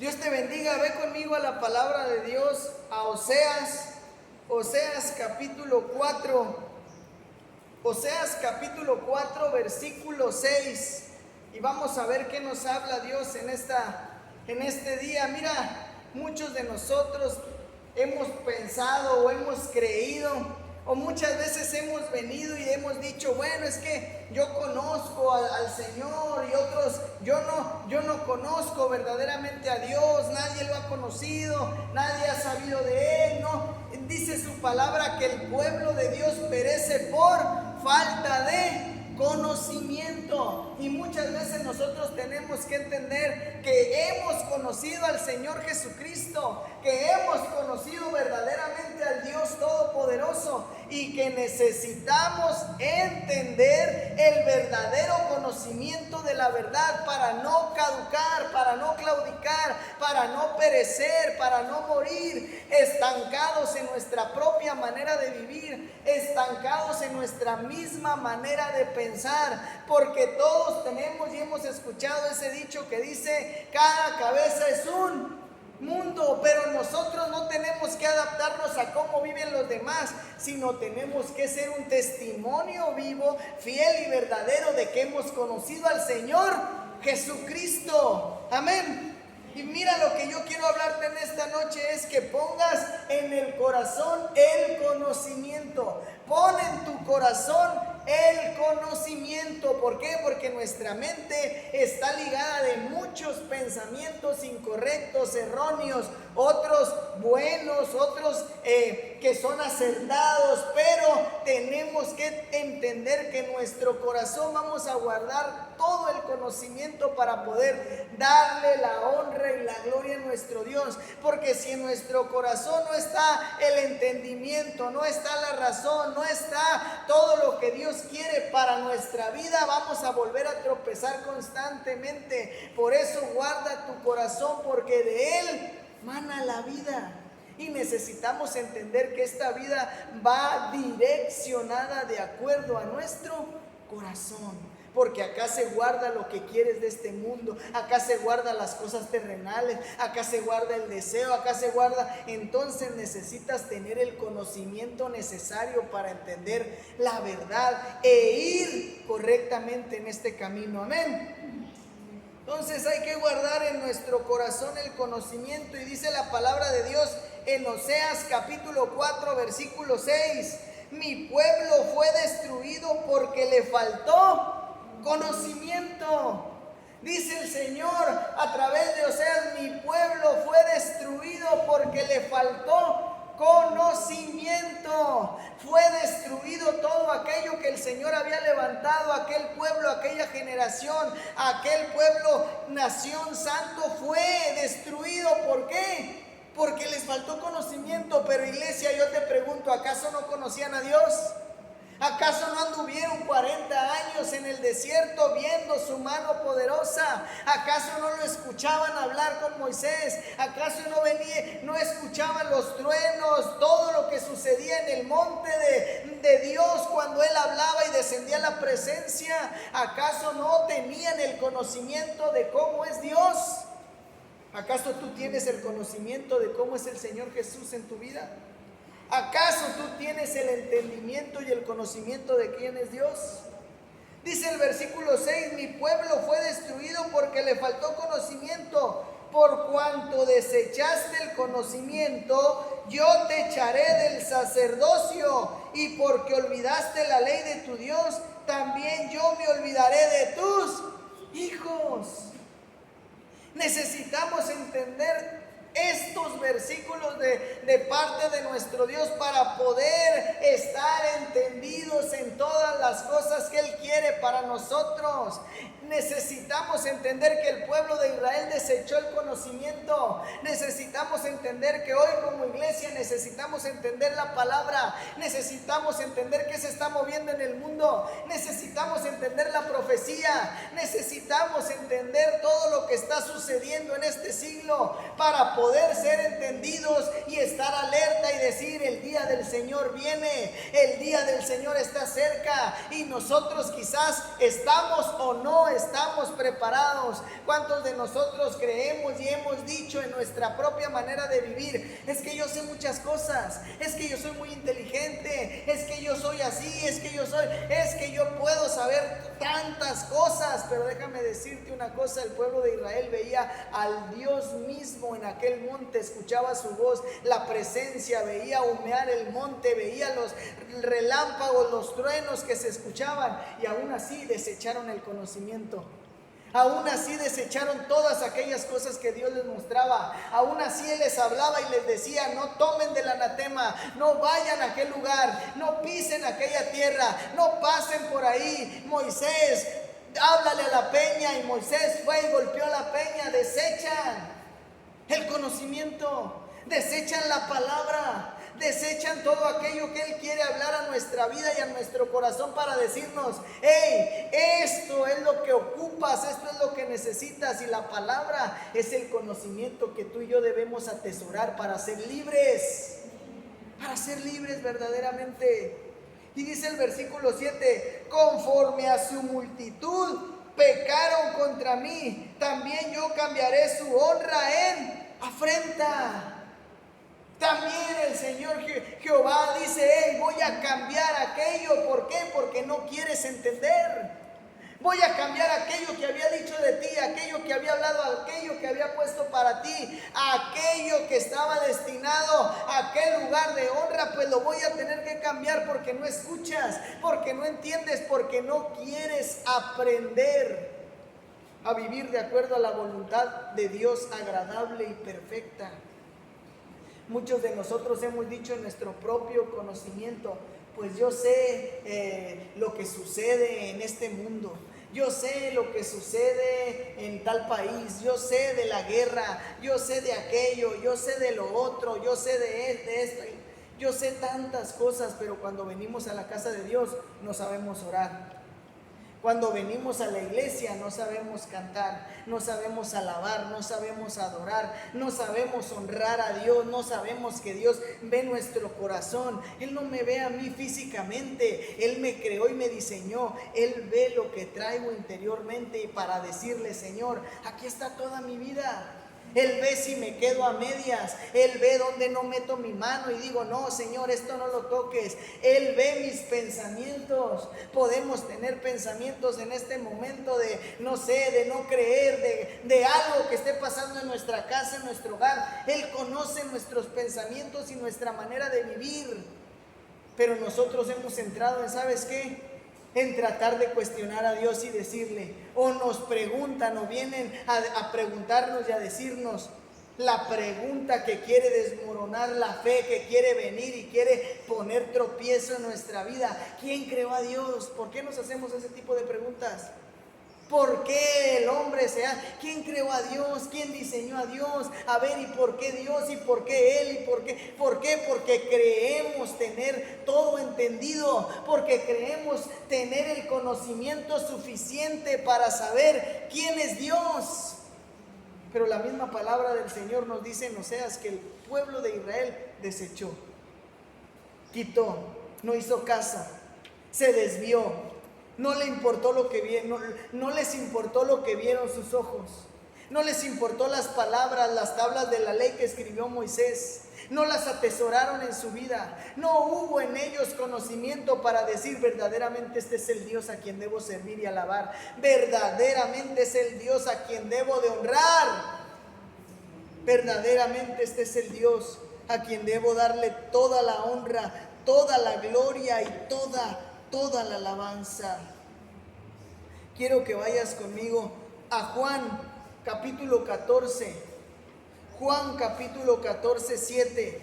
Dios te bendiga. Ve conmigo a la palabra de Dios, a Oseas capítulo 4, Oseas capítulo 4, versículo 6. Y vamos a ver qué nos habla Dios en este día. Mira, muchos de nosotros hemos pensado o hemos creído, o muchas veces hemos venido y hemos dicho, bueno, es que yo conozco al Señor, y otros, yo no conozco verdaderamente a Dios, nadie lo ha conocido, nadie ha sabido de Él, ¿no? Dice su palabra que el pueblo de Dios perece por falta de conocimiento. Y muchas veces nosotros tenemos que entender que hemos conocido al Señor Jesucristo, que hemos conocido verdaderamente al Dios Todopoderoso, y que necesitamos entender el verdadero conocimiento de la verdad para no caducar, para no claudicar, para no perecer, para no morir estancados en nuestra propia manera de vivir, estancados en nuestra misma manera de pensar, porque todos tenemos y hemos escuchado ese dicho que dice: cada cabeza es un mundo. Pero nosotros no tenemos que adaptarnos a cómo viven los demás, sino tenemos que ser un testimonio vivo, fiel y verdadero de que hemos conocido al Señor Jesucristo. Amén. Y mira, lo que yo quiero hablarte en esta noche es que pongas en el corazón el conocimiento. Pon en tu corazón el conocimiento. ¿Por qué? Porque nuestra mente está ligada de muchos pensamientos incorrectos, erróneos, otros buenos, otros que son acertados, pero tenemos que entender que en nuestro corazón vamos a guardar todo el conocimiento para poder darle la honra y la gloria a nuestro Dios. Porque si en nuestro corazón no está el entendimiento, no está la razón, no está todo lo que Dios quiere para nuestra vida, vamos a volver a tropezar constantemente. Por eso guarda tu corazón, porque de él mana la vida. Y necesitamos entender que esta vida va direccionada de acuerdo a nuestro corazón. Porque acá se guarda lo que quieres de este mundo, acá se guarda las cosas terrenales, acá se guarda el deseo, acá se guarda. Entonces necesitas tener el conocimiento necesario para entender la verdad e ir correctamente en este camino. Amén. Entonces hay que guardar en nuestro corazón el conocimiento. Y dice la palabra de Dios en Oseas capítulo 4, versículo 6: mi pueblo fue destruido porque le faltó conocimiento. Dice el Señor a través de Oseas: mi pueblo fue destruido porque le faltó conocimiento. Fue destruido todo aquello que el Señor había levantado, aquel pueblo, aquella generación, aquel pueblo, nación santo, fue destruido. ¿Por qué? Porque les faltó conocimiento. Pero iglesia, yo te pregunto, ¿acaso no conocían a Dios? ¿Acaso no anduvieron 40 años en el desierto viendo su mano poderosa? ¿Acaso no lo escuchaban hablar con Moisés? ¿Acaso no escuchaban los truenos, todo lo que sucedía en el monte de Dios cuando Él hablaba y descendía la presencia? ¿Acaso no tenían el conocimiento de cómo es Dios? ¿Acaso tú tienes el conocimiento de cómo es el Señor Jesús en tu vida? ¿Acaso tú tienes el entendimiento y el conocimiento de quién es Dios? Dice el versículo 6: mi pueblo fue destruido porque le faltó conocimiento. Por cuanto desechaste el conocimiento, yo te echaré del sacerdocio, y porque olvidaste la ley de tu Dios, también yo me olvidaré de tus hijos. Necesitamos entender estos versículos de parte de nuestro Dios para poder estar entendidos en todas las cosas que Él quiere para nosotros. Necesitamos entender que el pueblo de Israel desechó el conocimiento. Necesitamos entender que hoy como iglesia necesitamos entender la palabra. Necesitamos entender qué se está moviendo en el mundo. Necesitamos entender la profecía. Necesitamos entender todo lo que está sucediendo en este siglo para poder ser entendidos y estar alerta y decir: el día del Señor viene, el día del Señor está cerca. Y nosotros quizás estamos o no estamos preparados. ¿Cuántos de nosotros creemos y hemos dicho en nuestra propia manera de vivir: es que yo sé muchas cosas, es que yo soy muy inteligente, es que yo soy así, es que yo puedo saber tantas cosas. Pero déjame decirte una cosa: el pueblo de Israel veía al Dios mismo en aquel monte, escuchaba su voz, la presencia, veía humear el monte, veía los relámpagos, los truenos que se escuchaban, y aún así desecharon el conocimiento. Aún así desecharon todas aquellas cosas que Dios les mostraba. Aún así Él les hablaba y les decía: no tomen del anatema, no vayan a aquel lugar, no pisen aquella tierra, no pasen por ahí. Moisés, háblale a la peña. Y Moisés fue y golpeó la peña. Desechan el conocimiento, desechan la palabra, desechan todo aquello que Él quiere hablar a nuestra vida y a nuestro corazón para decirnos: hey, esto es lo que ocupas, esto es lo que necesitas. Y la palabra es el conocimiento que tú y yo debemos atesorar para ser libres verdaderamente. Y dice el versículo 7: conforme a su multitud pecaron contra mí, también yo cambiaré su honra en afrenta. También el Señor Jehová dice: hey, voy a cambiar aquello. ¿Por qué? Porque no quieres entender. Voy a cambiar aquello que había dicho de ti, aquello que había hablado, aquello que había puesto para ti, aquello que estaba destinado a aquel lugar de honra. Pues lo voy a tener que cambiar porque no escuchas, porque no entiendes, porque no quieres aprender a vivir de acuerdo a la voluntad de Dios agradable y perfecta. Muchos de nosotros hemos dicho en nuestro propio conocimiento: pues yo sé lo que sucede en este mundo, yo sé lo que sucede en tal país, yo sé de la guerra, yo sé de aquello, yo sé de lo otro, yo sé de esto, yo sé tantas cosas. Pero cuando venimos a la casa de Dios no sabemos orar. Cuando venimos a la iglesia no sabemos cantar, no sabemos alabar, no sabemos adorar, no sabemos honrar a Dios, no sabemos que Dios ve nuestro corazón. Él no me ve a mí físicamente, Él me creó y me diseñó. Él ve lo que traigo interiormente, y para decirle: Señor, aquí está toda mi vida. Él ve si me quedo a medias, Él ve donde no meto mi mano y digo: no, Señor, esto no lo toques. Él ve mis pensamientos. Podemos tener pensamientos en este momento de no creer, de algo que esté pasando en nuestra casa, en nuestro hogar. Él conoce nuestros pensamientos y nuestra manera de vivir. Pero nosotros hemos entrado en, ¿sabes qué?, en tratar de cuestionar a Dios y decirle, o nos preguntan o vienen a preguntarnos y a decirnos la pregunta que quiere desmoronar la fe, que quiere venir y quiere poner tropiezo en nuestra vida: ¿quién creó a Dios? ¿Por qué nos hacemos ese tipo de preguntas? ¿Por qué el hombre ¿quién creó a Dios? ¿Quién diseñó a Dios? A ver, ¿y por qué Dios? ¿Y por qué Él? ¿Y por qué? ¿Por qué? Porque creemos tener todo entendido, porque creemos tener el conocimiento suficiente para saber quién es Dios. Pero la misma palabra del Señor nos dice en Oseas que el pueblo de Israel desechó, quitó, no hizo caso, se desvió. No le importó lo que vieron, no les importó lo que vieron sus ojos. No les importó las palabras, las tablas de la ley que escribió Moisés. No las atesoraron en su vida. No hubo en ellos conocimiento para decir: verdaderamente este es el Dios a quien debo servir y alabar. Verdaderamente es el Dios a quien debo de honrar. Verdaderamente este es el Dios a quien debo darle toda la honra, toda la gloria y toda la alabanza. Quiero que vayas conmigo a Juan capítulo 14. Juan capítulo 14, 7.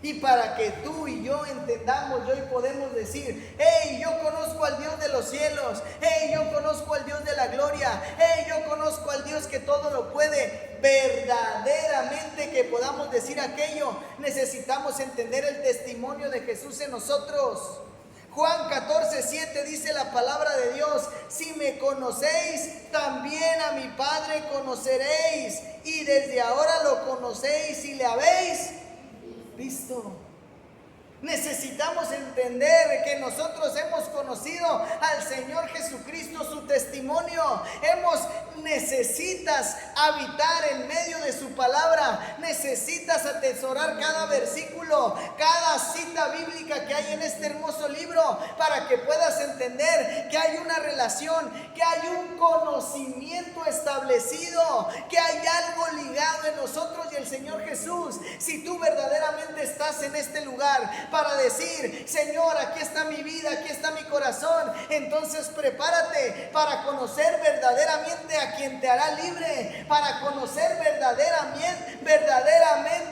Y para que tú y yo entendamos, hoy podemos decir: hey, yo conozco al Dios de los cielos, hey, yo conozco al Dios de la gloria, hey, yo conozco al Dios que todo lo puede. Verdaderamente que podamos decir aquello, necesitamos entender el testimonio de Jesús en nosotros. Juan 14, 7 dice la palabra de Dios: si me conocéis, también a mi Padre conoceréis, y desde ahora lo conocéis y le habéis visto. Necesitamos entender que nosotros hemos conocido al Señor Jesucristo, su testimonio. Necesitas habitar en medio de su palabra. Necesitas atesorar cada versículo, cada cita bíblica que hay en este hermoso libro, para que puedas entender que hay una relación, que hay un conocimiento establecido, que hay algo ligado en nosotros y el Señor Jesús. Si tú verdaderamente estás en este lugar para decir: Señor, aquí está mi vida, aquí está mi corazón, entonces prepárate para conocer verdaderamente a quien te hará libre, para conocer verdaderamente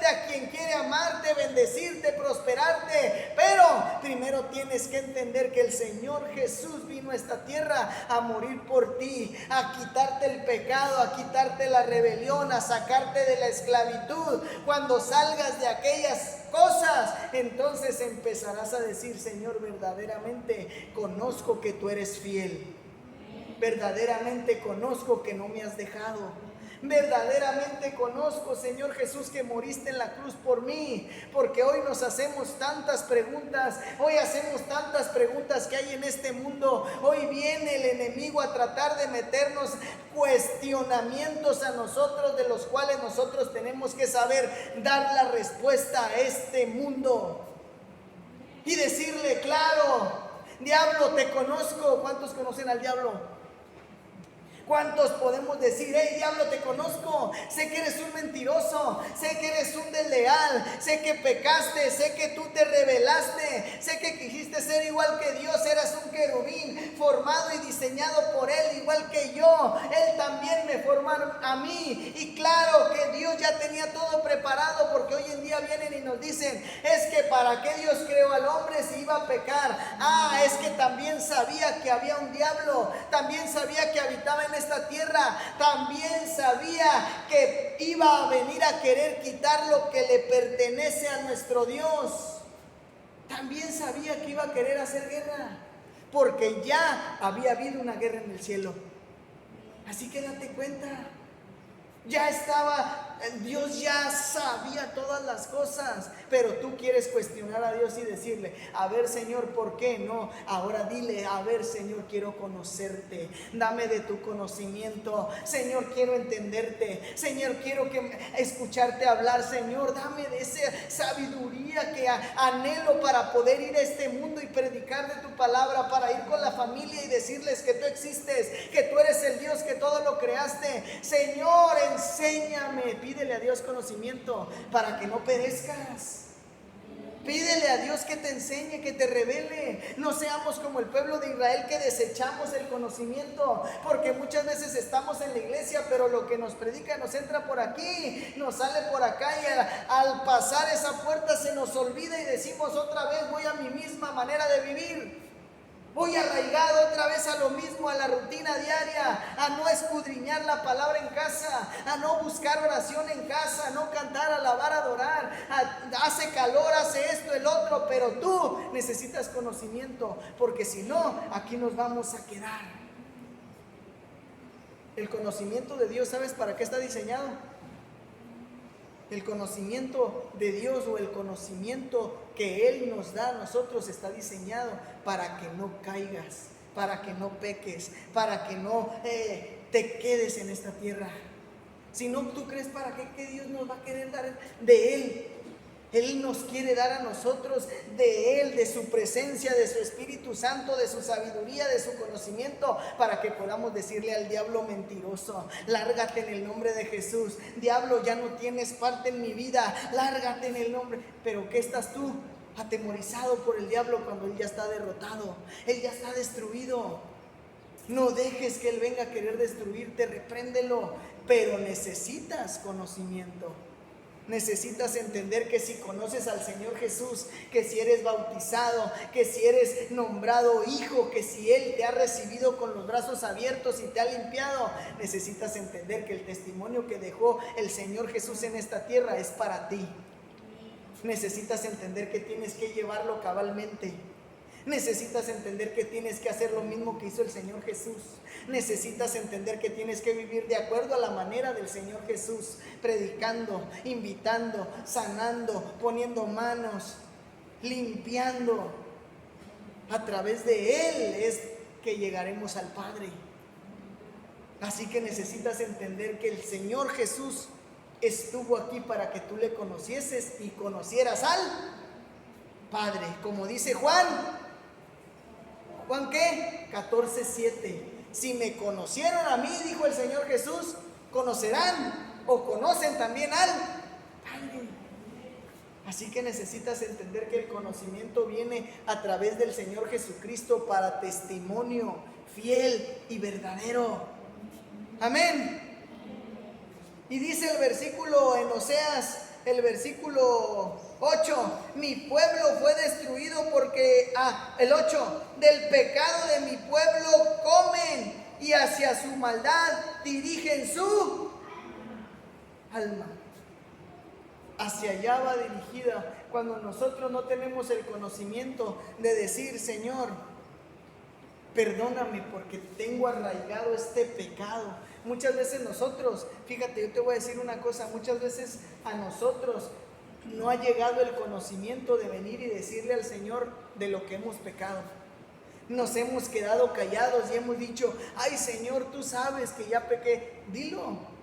a quien quiere amarte, bendecirte, prosperarte. Pero primero tienes que entender que el Señor Jesús vino a esta tierra a morir por ti, a quitarte el pecado, a quitarte la rebelión, a sacarte de la esclavitud. Cuando salgas de aquellas cosas, entonces empezarás a decir: Señor, verdaderamente conozco que tú eres fiel, verdaderamente conozco que no me has dejado, verdaderamente conozco, Señor Jesús, que moriste en la cruz por mí. Porque hoy nos hacemos tantas preguntas, que hay en este mundo. Hoy viene el enemigo a tratar de meternos cuestionamientos a nosotros, de los cuales nosotros tenemos que saber dar la respuesta a este mundo y decirle: claro, diablo, te conozco. ¿Cuántos conocen al diablo? ¿Cuántos podemos decir: hey, diablo, te conozco, sé que eres un mentiroso, sé que eres un desleal, sé que pecaste, sé que tú te rebelaste, sé que quisiste ser igual que Dios, eras un querubín formado y diseñado por Él igual que yo, Él también me formó a mí? Y claro que Dios ya tenía todo preparado, porque hoy en día vienen y nos dicen: es que para qué Dios creó al hombre si iba a pecar. Es que también sabía que había un diablo, también sabía que habitaba en esta tierra, también sabía que iba a venir a querer quitar lo que le pertenece a nuestro Dios. También sabía que iba a querer hacer guerra, porque ya había habido una guerra en el cielo. Así que date cuenta, ya estaba, Dios ya sabía todas las cosas, pero tú quieres cuestionar a Dios y decirle: a ver, Señor, ¿por qué no? Ahora dile: a ver, Señor, quiero conocerte, dame de tu conocimiento. Señor, quiero entenderte. Señor, quiero escucharte hablar. Señor, dame de esa sabiduría que anhelo para poder ir a este mundo y predicar de tu palabra, para ir con la familia y decirles que tú existes, que tú eres el Dios que todo lo creaste. Señor, enséñame. Pídele a Dios conocimiento para que no perezcas. Pídele a Dios que te enseñe, que te revele. No seamos como el pueblo de Israel, que desechamos el conocimiento, porque muchas veces estamos en la iglesia, pero lo que nos predica nos entra por aquí, nos sale por acá, y al pasar esa puerta se nos olvida y decimos otra vez: voy a mi misma manera de vivir. Voy arraigado otra vez a lo mismo, a la rutina diaria, a no escudriñar la palabra en casa, a no buscar oración en casa, a no cantar, alabar, adorar. Hace calor, hace esto, el otro, pero tú necesitas conocimiento, porque si no, aquí nos vamos a quedar. El conocimiento de Dios, ¿sabes para qué está diseñado? El conocimiento de Dios, o el conocimiento que Él nos da a nosotros, está diseñado para que no caigas, para que no peques, para que no te quedes en esta tierra. Si no, ¿tú crees para qué Dios nos va a querer dar de Él? Él nos quiere dar a nosotros de Él, de su presencia, de su Espíritu Santo, de su sabiduría, de su conocimiento, para que podamos decirle al diablo mentiroso: lárgate en el nombre de Jesús. Diablo, ya no tienes parte en mi vida, lárgate en el nombre. Pero ¿qué estás tú? Atemorizado por el diablo, cuando él ya está derrotado, él ya está destruido. No dejes que él venga a querer destruirte, repréndelo, pero necesitas conocimiento. Necesitas entender que si conoces al Señor Jesús, que si eres bautizado, que si eres nombrado hijo, que si Él te ha recibido con los brazos abiertos y te ha limpiado, necesitas entender que el testimonio que dejó el Señor Jesús en esta tierra es para ti. Necesitas entender que tienes que llevarlo cabalmente. Necesitas entender que tienes que hacer lo mismo que hizo el Señor Jesús. Necesitas entender que tienes que vivir de acuerdo a la manera del Señor Jesús, predicando, invitando, sanando, poniendo manos, limpiando. A través de Él es que llegaremos al Padre. Así que necesitas entender que el Señor Jesús estuvo aquí para que tú le conocieses y conocieras al Padre. Como dice Juan. ¿Juan qué? 14:7. Si me conocieron a mí, dijo el Señor Jesús, conocerán o conocen también al Padre. Así que necesitas entender que el conocimiento viene a través del Señor Jesucristo para testimonio fiel y verdadero. Amén. Y dice el versículo en Oseas, el versículo 8, mi pueblo fue destruido porque, el 8, del pecado de mi pueblo comen y hacia su maldad dirigen su alma. Hacia allá va dirigida. Cuando nosotros no tenemos el conocimiento de decir, Señor, perdóname porque tengo arraigado este pecado. Muchas veces nosotros, fíjate, yo te voy a decir una cosa, muchas veces a nosotros no ha llegado el conocimiento de venir y decirle al Señor de lo que hemos pecado. Nos hemos quedado callados y hemos dicho, ay Señor, tú sabes que ya pequé. Dilo.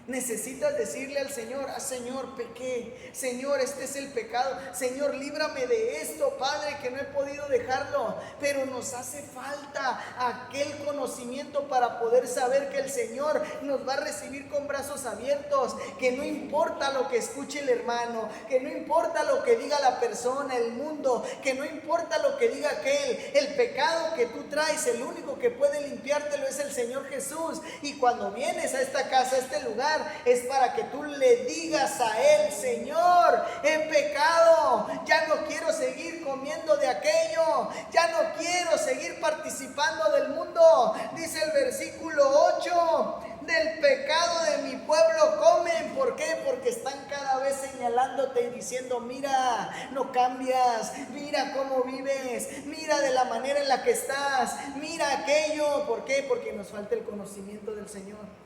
Necesitas decirle al Señor, Señor, pequé, Señor, este es el pecado, Señor, líbrame de esto, Padre, que no he podido dejarlo. Pero nos hace falta aquel conocimiento para poder saber que el Señor nos va a recibir con brazos abiertos, que no importa lo que escuche el hermano, que no importa lo que diga la persona, el mundo, que no importa lo que diga aquel, el pecado que tú traes, el único que puede limpiártelo es el Señor Jesús. Y cuando vienes a esta casa, a este lugar, es para que tú le digas a Él, Señor, he pecado, ya no quiero seguir comiendo de aquello, ya no quiero seguir participando del mundo. Dice el versículo 8, del pecado de mi pueblo comen. ¿Por qué? Porque están cada vez señalándote y diciendo, mira, no cambias, mira cómo vives, mira de la manera en la que estás, mira aquello. ¿Por qué? Porque nos falta el conocimiento del Señor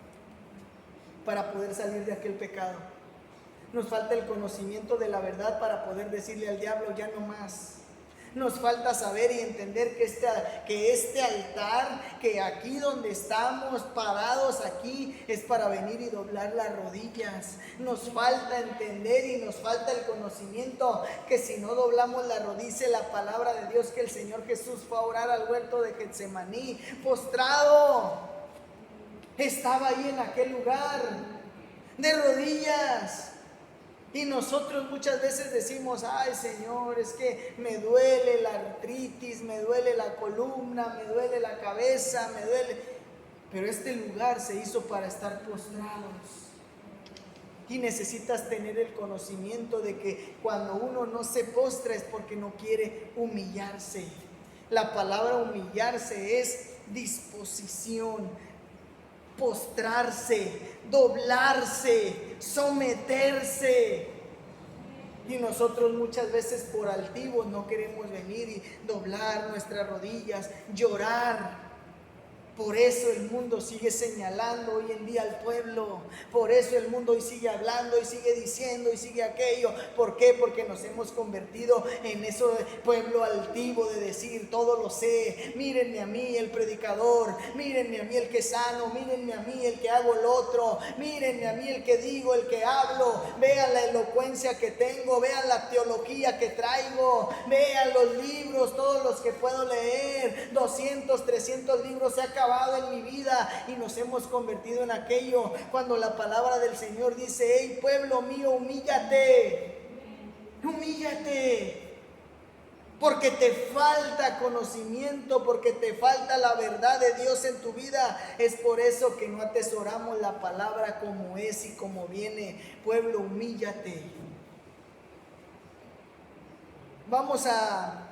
para poder salir de aquel pecado. Nos falta el conocimiento de la verdad para poder decirle al diablo, ya no más. Nos falta saber y entender que este altar, que aquí donde estamos parados aquí, es para venir y doblar las rodillas. Nos falta entender y nos falta el conocimiento que si no doblamos la rodilla, dice la palabra de Dios que el Señor Jesús fue a orar al huerto de Getsemaní, postrado. Estaba ahí en aquel lugar, de rodillas. Y nosotros muchas veces decimos, ay Señor, es que me duele la artritis, me duele la columna, me duele la cabeza, me duele. Pero este lugar se hizo para estar postrados. Y necesitas tener el conocimiento de que cuando uno no se postra es porque no quiere humillarse. La palabra humillarse es disposición, postrarse, doblarse, someterse. Y nosotros muchas veces por altivos no queremos venir y doblar nuestras rodillas, llorar. Por eso el mundo sigue señalando hoy en día al pueblo. Por eso el mundo hoy sigue hablando y sigue diciendo y sigue aquello. ¿Por qué? Porque nos hemos convertido en ese pueblo altivo de decir, todo lo sé. Mírenme a mí el predicador, mírenme a mí el que sano, mírenme a mí el que hago el otro, mírenme a mí el que digo, el que hablo. Vean la elocuencia que tengo, vean la teología que traigo, vean los libros, todos los que puedo leer. 200, 300 libros se acabado en mi vida y nos hemos convertido en aquello cuando la palabra del Señor dice, hey pueblo mío, humíllate, humíllate, porque te falta conocimiento, porque te falta la verdad de Dios en tu vida. Es por eso que no atesoramos la palabra como es y como viene. Pueblo, humíllate. Vamos a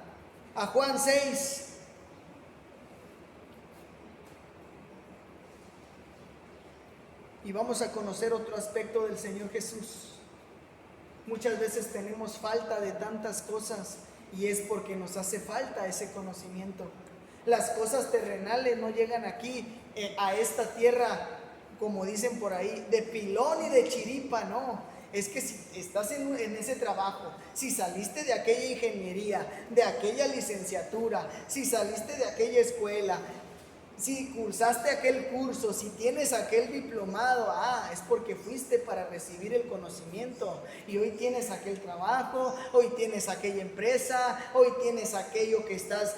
Juan 6. Y vamos a conocer otro aspecto del Señor Jesús. Muchas veces tenemos falta de tantas cosas y es porque nos hace falta ese conocimiento. Las cosas terrenales no llegan aquí, a esta tierra, como dicen por ahí, de pilón y de chiripa, no. Es que si estás en ese trabajo, si saliste de aquella ingeniería, de aquella licenciatura, si saliste de aquella escuela, Si cursaste aquel curso, si tienes aquel diplomado, es porque fuiste para recibir el conocimiento. Y hoy tienes aquel trabajo, hoy tienes aquella empresa, hoy tienes aquello que estás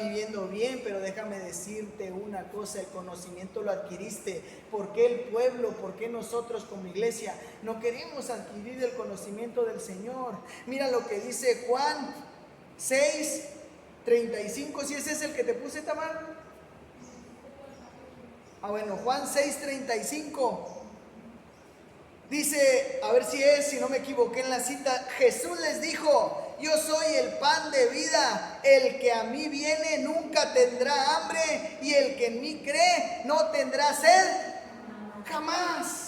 viviendo bien. Pero déjame decirte una cosa, el conocimiento lo adquiriste. ¿Por qué el pueblo, por qué nosotros como iglesia no queremos adquirir el conocimiento del Señor? Mira lo que dice Juan 6:35, si ese es el que te puse, Tamar. Bueno, Juan 6:35 dice, a ver si no me equivoqué en la cita. Jesús les dijo: yo soy el pan de vida, el que a mí viene nunca tendrá hambre, y el que en mí cree no tendrá sed jamás.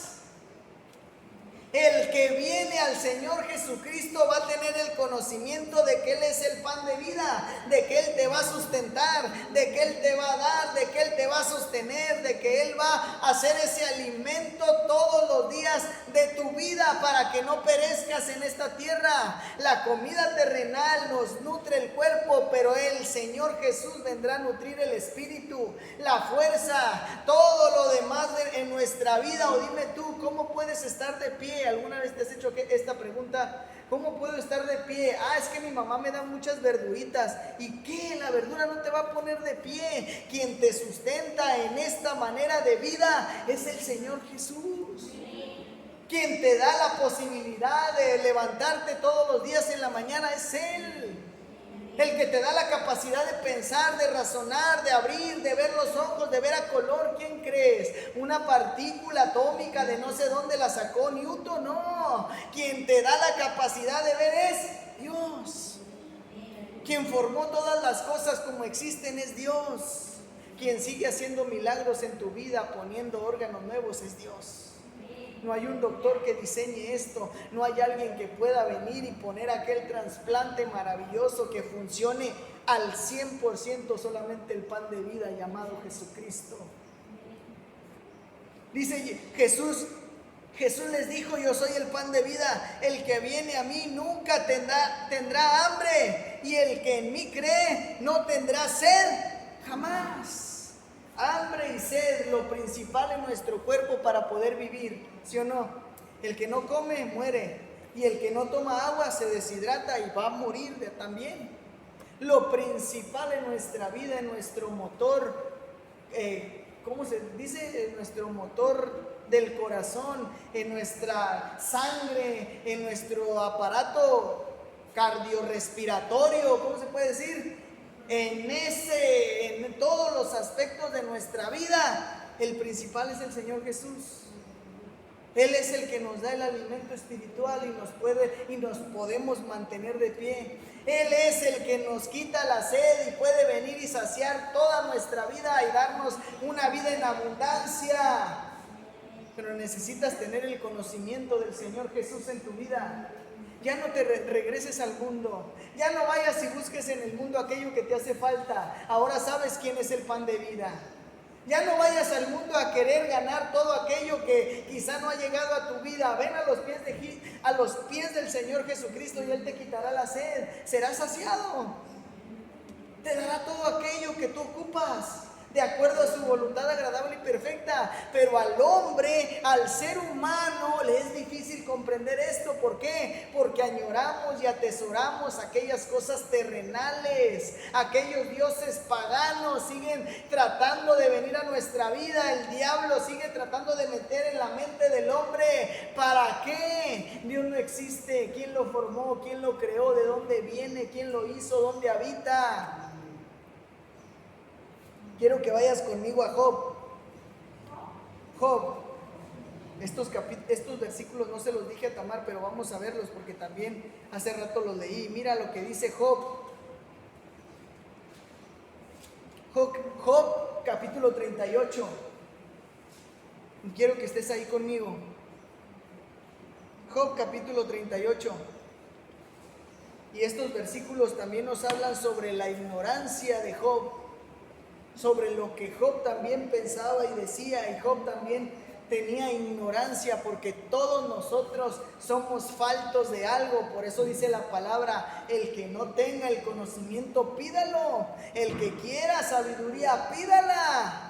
El que viene al Señor Jesucristo va a tener el conocimiento de que Él es el pan de vida, de que Él te va a sustentar, de que Él te va a dar, de que Él te va a sostener, de que Él va a hacer ese alimento todos los días de tu vida para que no perezcas en esta tierra. La comida terrenal nos nutre el cuerpo, pero el Señor Jesús vendrá a nutrir el espíritu, la fuerza, todo lo demás en nuestra vida. O dime tú, ¿cómo puedes estar de pie? ¿Alguna vez te has hecho esta pregunta? ¿Cómo puedo estar de pie? Es que mi mamá me da muchas verduritas. ¿Y qué? La verdura no te va a poner de pie. Quien te sustenta en esta manera de vida es el Señor Jesús. Quien te da la posibilidad de levantarte todos los días en la mañana es Él. El que te da la capacidad de pensar, de razonar, de abrir, de ver los ojos, de ver a color. ¿Quién crees? ¿Una partícula atómica de no sé dónde la sacó Newton? No. Quien te da la capacidad de ver es Dios. Quien formó todas las cosas como existen es Dios. Quien sigue haciendo milagros en tu vida, poniendo órganos nuevos, es Dios. No hay un doctor que diseñe esto. No hay alguien que pueda venir y poner aquel trasplante maravilloso que funcione al 100%. Solamente el pan de vida llamado Jesucristo. Dice Jesús les dijo: yo soy el pan de vida, el que viene a mí nunca tendrá hambre, y el que en mí cree no tendrá sed jamás. Hambre y sed, lo principal en nuestro cuerpo para poder vivir, ¿sí o no? El que no come muere, y el que no toma agua se deshidrata y va a morir también. Lo principal en nuestra vida, en nuestro motor, ¿cómo se dice? En nuestro motor del corazón, en nuestra sangre, en nuestro aparato cardiorrespiratorio, ¿cómo se puede decir? En todos los aspectos de nuestra vida, el principal es el Señor Jesús. Él es el que nos da el alimento espiritual y nos podemos mantener de pie. Él es el que nos quita la sed y puede venir y saciar toda nuestra vida y darnos una vida en abundancia. Pero necesitas tener el conocimiento del Señor Jesús en tu vida. Ya no te regreses al mundo. Ya no vayas y busques en el mundo aquello que te hace falta. Ahora sabes quién es el pan de vida. Ya no vayas al mundo a querer ganar todo aquello que quizá no ha llegado a tu vida. Ven a los pies del Señor Jesucristo y Él te quitará la sed. Serás saciado. Te dará todo aquello que tú ocupas, de acuerdo a su voluntad agradable y perfecta. Pero al hombre, al ser humano, le es difícil comprender esto. ¿Por qué? Porque añoramos y atesoramos aquellas cosas terrenales. Aquellos dioses paganos siguen tratando de venir a nuestra vida. El diablo sigue tratando de meter en la mente del hombre. ¿Para qué? Dios no existe. ¿Quién lo formó? ¿Quién lo creó? ¿De dónde viene? ¿Quién lo hizo? ¿Dónde habita? Quiero que vayas conmigo a Job. Job. Estos versículos no se los dije a Tamar, pero vamos a verlos porque también hace rato los leí. Mira lo que dice Job. Job capítulo 38. Quiero que estés ahí conmigo. Job capítulo 38. Y estos versículos también nos hablan sobre la ignorancia de Job, sobre lo que Job también pensaba y decía, y Job también tenía ignorancia, porque todos nosotros somos faltos de algo. Por eso dice la palabra: el que no tenga el conocimiento, pídalo. El que quiera sabiduría, pídala.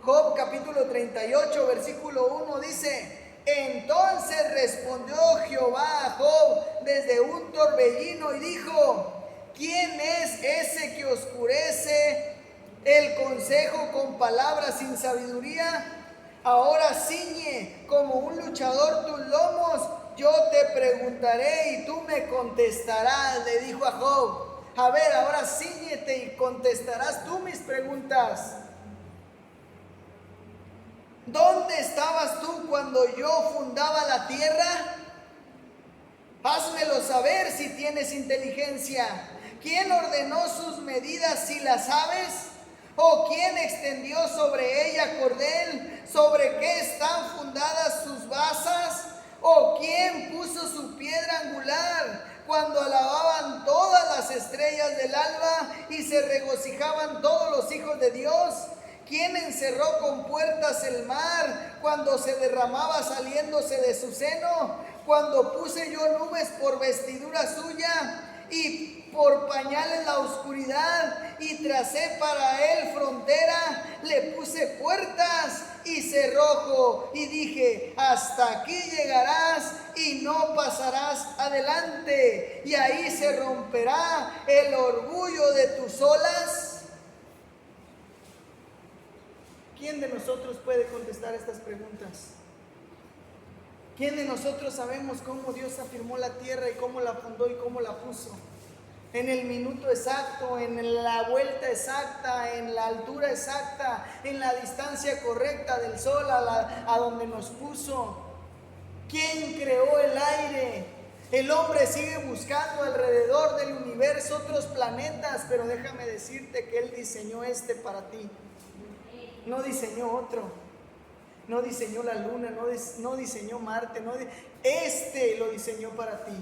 Job capítulo 38 versículo 1 dice: entonces respondió Jehová a Job desde un torbellino y dijo: ¿quién es ese que oscurece el consejo con palabras sin sabiduría? Ahora ciñe como un luchador tus lomos, yo te preguntaré y tú me contestarás, le dijo a Job. A ver, ahora ciñete y contestarás tú mis preguntas. ¿Dónde estabas tú cuando yo fundaba la tierra? Házmelo saber si tienes inteligencia. ¿Quién ordenó sus medidas, si las sabes? ¿O quién extendió sobre ella cordel? ¿Sobre qué están fundadas sus basas? ¿O quién puso su piedra angular? Cuando alababan todas las estrellas del alba y se regocijaban todos los hijos de Dios. ¿Quién encerró con puertas el mar cuando se derramaba saliéndose de su seno? Cuando puse yo nubes por vestidura suya y por pañales la oscuridad, y tracé para él frontera, le puse puertas y cerrojo, y dije: hasta aquí llegarás y no pasarás adelante, y ahí se romperá el orgullo de tus olas. ¿Quién de nosotros puede contestar estas preguntas? ¿Quién de nosotros sabemos cómo Dios afirmó la tierra y cómo la fundó y cómo la puso? En el minuto exacto, en la vuelta exacta, en la altura exacta, en la distancia correcta del sol a donde nos puso. ¿Quién creó el aire? El hombre sigue buscando alrededor del universo otros planetas, pero déjame decirte que Él diseñó este para ti. No diseñó otro, no diseñó la luna, no diseñó Marte, este lo diseñó para ti.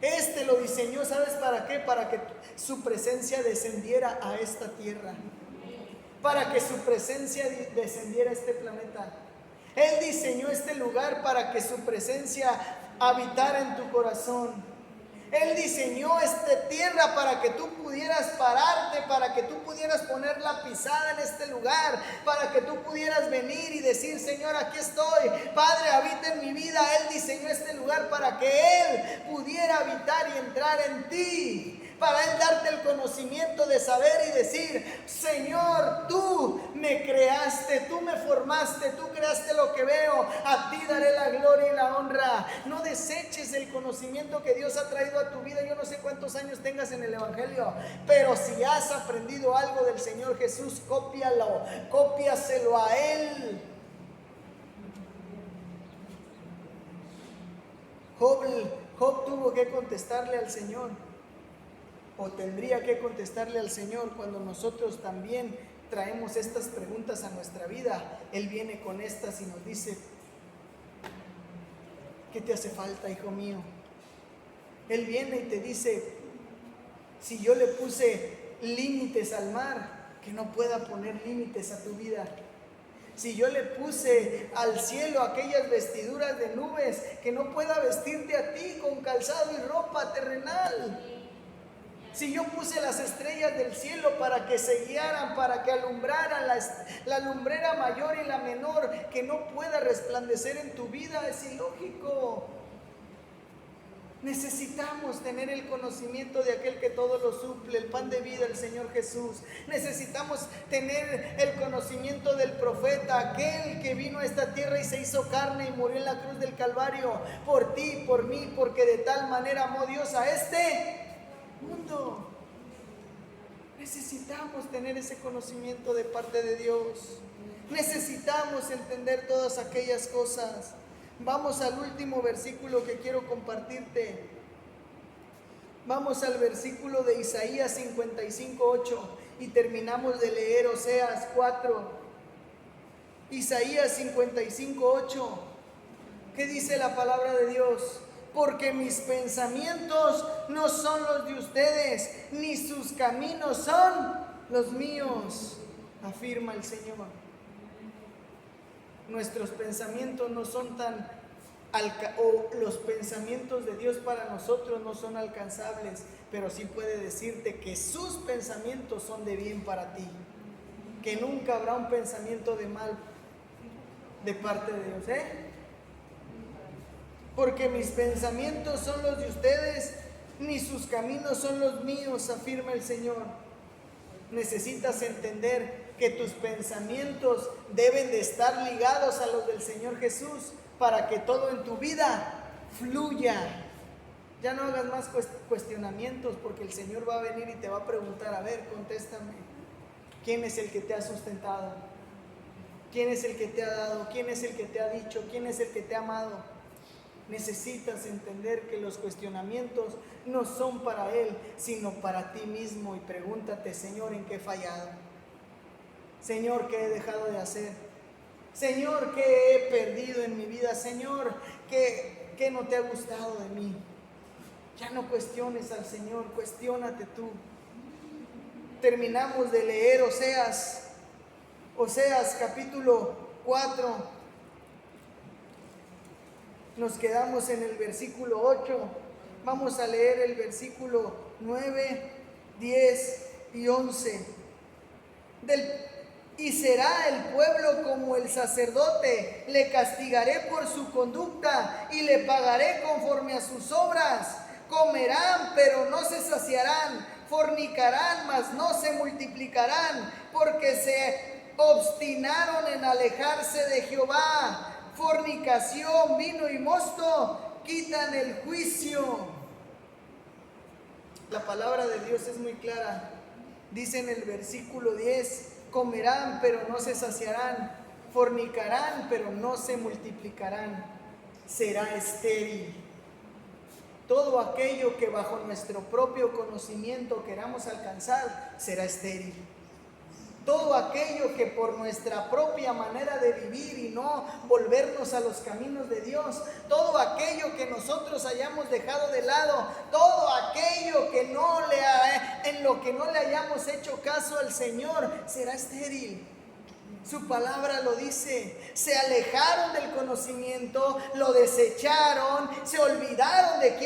Este lo diseñó, ¿sabes para qué? Para que su presencia descendiera a esta tierra, para que su presencia descendiera a este planeta. Él diseñó este lugar para que su presencia habitara en tu corazón. Él diseñó esta tierra para que tú pudieras pararte, para que tú pudieras poner la pisada en este lugar, para que tú pudieras venir y decir: Señor, aquí estoy, Padre, habita en mi vida. Él diseñó este lugar para que Él pudiera habitar y entrar en ti, para Él darte el conocimiento de saber y decir: Señor, tú me creaste, tú me formaste, tú creaste lo que veo, a ti daré la gloria y la honra. No deseches el conocimiento que Dios ha traído a tu vida. Yo no sé cuántos años tengas en el Evangelio, pero si has aprendido algo del Señor Jesús, cópialo, cópiaselo a Él. Job tuvo que contestarle al Señor, o tendría que contestarle al Señor cuando nosotros también traemos estas preguntas a nuestra vida. Él viene con estas y nos dice: ¿qué te hace falta, hijo mío? Él viene y te dice: si yo le puse límites al mar, que no pueda poner límites a tu vida. Si yo le puse al cielo aquellas vestiduras de nubes, que no pueda vestirte a ti con calzado y ropa terrenal. Si yo puse las estrellas del cielo para que se guiaran, para que alumbraran la lumbrera mayor y la menor, que no pueda resplandecer en tu vida, es ilógico. Necesitamos tener el conocimiento de aquel que todo lo suple, el pan de vida, el Señor Jesús. Necesitamos tener el conocimiento del profeta, aquel que vino a esta tierra y se hizo carne y murió en la cruz del Calvario por ti, por mí, porque de tal manera amó Dios a este mundo. Necesitamos tener ese conocimiento de parte de Dios. Necesitamos entender todas aquellas cosas. Vamos al último versículo que quiero compartirte. Vamos al versículo de Isaías 55:8 y terminamos de leer Oseas 4. Isaías 55:8. ¿Qué dice la palabra de Dios? Porque mis pensamientos no son los de ustedes, ni sus caminos son los míos. afirma el Señor. Nuestros pensamientos no son los pensamientos de Dios para nosotros no son alcanzables, pero sí puede decirte que sus pensamientos son de bien para ti, que nunca habrá un pensamiento de mal de parte de Dios, porque mis pensamientos son los de ustedes, ni sus caminos son los míos, afirma el Señor. Necesitas entender que tus pensamientos deben de estar ligados a los del Señor Jesús para que todo en tu vida fluya. Ya no hagas más cuestionamientos, porque el Señor va a venir y te va a preguntar, a ver, contéstame, ¿quién es el que te ha sustentado? ¿Quién es el que te ha dado? ¿Quién es el que te ha dicho? ¿Quién es el que te ha amado? Necesitas entender que los cuestionamientos no son para Él, sino para ti mismo. Y pregúntate, Señor, ¿en qué he fallado? Señor, ¿qué he dejado de hacer? Señor, ¿qué he perdido en mi vida? Señor, ¿qué no te ha gustado de mí? Ya no cuestiones al Señor, cuestiónate tú. Terminamos de leer Oseas capítulo 4. Nos quedamos en el versículo 8. Vamos a leer el versículo 9, 10 y 11. Y será el pueblo como el sacerdote, le castigaré por su conducta y le pagaré conforme a sus obras. Comerán, pero no se saciarán, fornicarán, mas no se multiplicarán, porque se obstinaron en alejarse de Jehová. Fornicación, vino y mosto quitan el juicio. La palabra de Dios es muy clara. Dice en el versículo 10, comerán pero no se saciarán, fornicarán pero no se multiplicarán, será estéril. Todo aquello que bajo nuestro propio conocimiento queramos alcanzar será estéril. Todo aquello que por nuestra propia manera de vivir y no volvernos a los caminos de Dios, todo aquello que nosotros hayamos dejado de lado, todo aquello que en lo que no le hayamos hecho caso al Señor, será estéril. Su palabra lo dice. Se alejaron del conocimiento, lo desecharon, se olvidaron de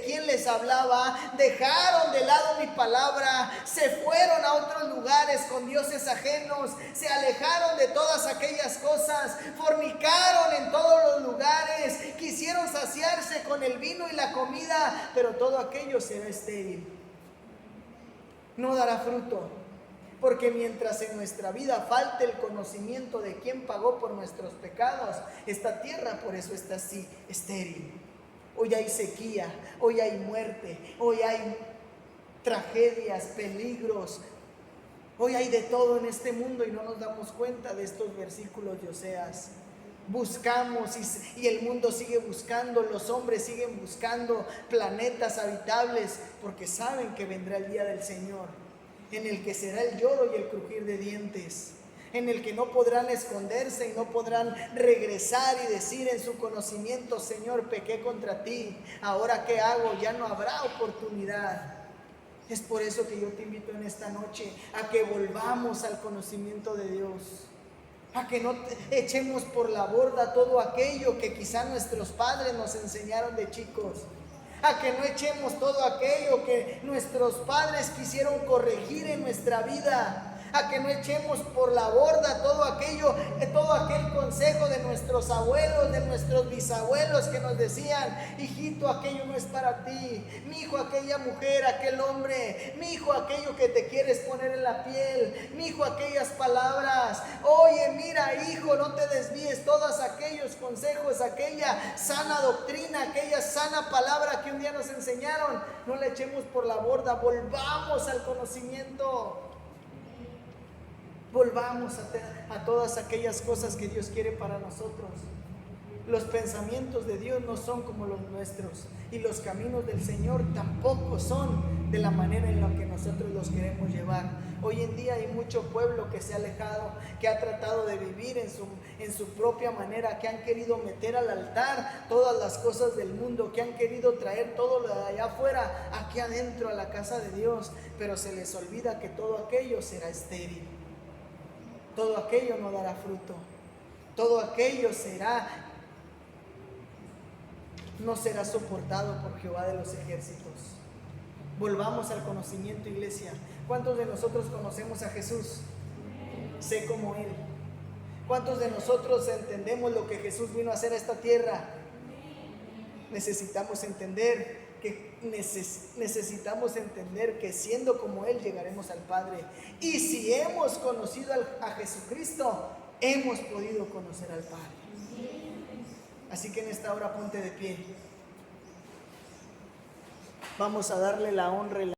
quién les hablaba, dejaron de lado mi palabra, se fueron a otros lugares con dioses ajenos, se alejaron de todas aquellas cosas, fornicaron en todos los lugares, quisieron saciarse con el vino y la comida, pero todo aquello será estéril, no dará fruto. Porque mientras en nuestra vida falte el conocimiento de quién pagó por nuestros pecados, esta tierra por eso está así, estéril. Hoy hay sequía, hoy hay muerte, hoy hay tragedias, peligros. Hoy hay de todo en este mundo y no nos damos cuenta de estos versículos de Oseas. Buscamos y el mundo sigue buscando, los hombres siguen buscando planetas habitables porque saben que vendrá el día del Señor, en el que será el lloro y el crujir de dientes, en el que no podrán esconderse y no podrán regresar y decir en su conocimiento, Señor, pequé contra ti, ahora qué hago, ya no habrá oportunidad. Es por eso que yo te invito en esta noche a que volvamos al conocimiento de Dios, a que no echemos por la borda todo aquello que quizá nuestros padres nos enseñaron de chicos, a que no echemos todo aquello que nuestros padres quisieron corregir en nuestra vida, a que no echemos por la borda todo aquel consejo de nuestros abuelos, de nuestros bisabuelos que nos decían, hijito, aquello no es para ti, mi hijo, aquella mujer, aquel hombre, mi hijo, aquello que te quieres poner en la piel, mi hijo, aquellas palabras, oye, mira, hijo, no te desvíes, todos aquellos consejos, aquella sana doctrina, aquella sana palabra que un día nos enseñaron, no la echemos por la borda, volvamos al conocimiento. Volvamos a todas aquellas cosas que Dios quiere para nosotros. Los pensamientos de Dios no son como los nuestros y los caminos del Señor tampoco son de la manera en la que nosotros los queremos llevar. Hoy en día hay mucho pueblo que se ha alejado, que ha tratado de vivir en su propia manera, que han querido meter al altar todas las cosas del mundo, que han querido traer todo lo de allá afuera, aquí adentro a la casa de Dios, pero se les olvida que todo aquello será estéril. todo aquello no dará fruto. Todo aquello no será soportado por Jehová de los ejércitos. Volvamos al conocimiento, iglesia. ¿Cuántos de nosotros conocemos a Jesús? Sé como Él. ¿Cuántos de nosotros entendemos lo que Jesús vino a hacer a esta tierra? Necesitamos entender que siendo como Él llegaremos al Padre. Y si hemos conocido a Jesucristo, hemos podido conocer al Padre. Así que en esta hora ponte de pie. Vamos a darle la honra y la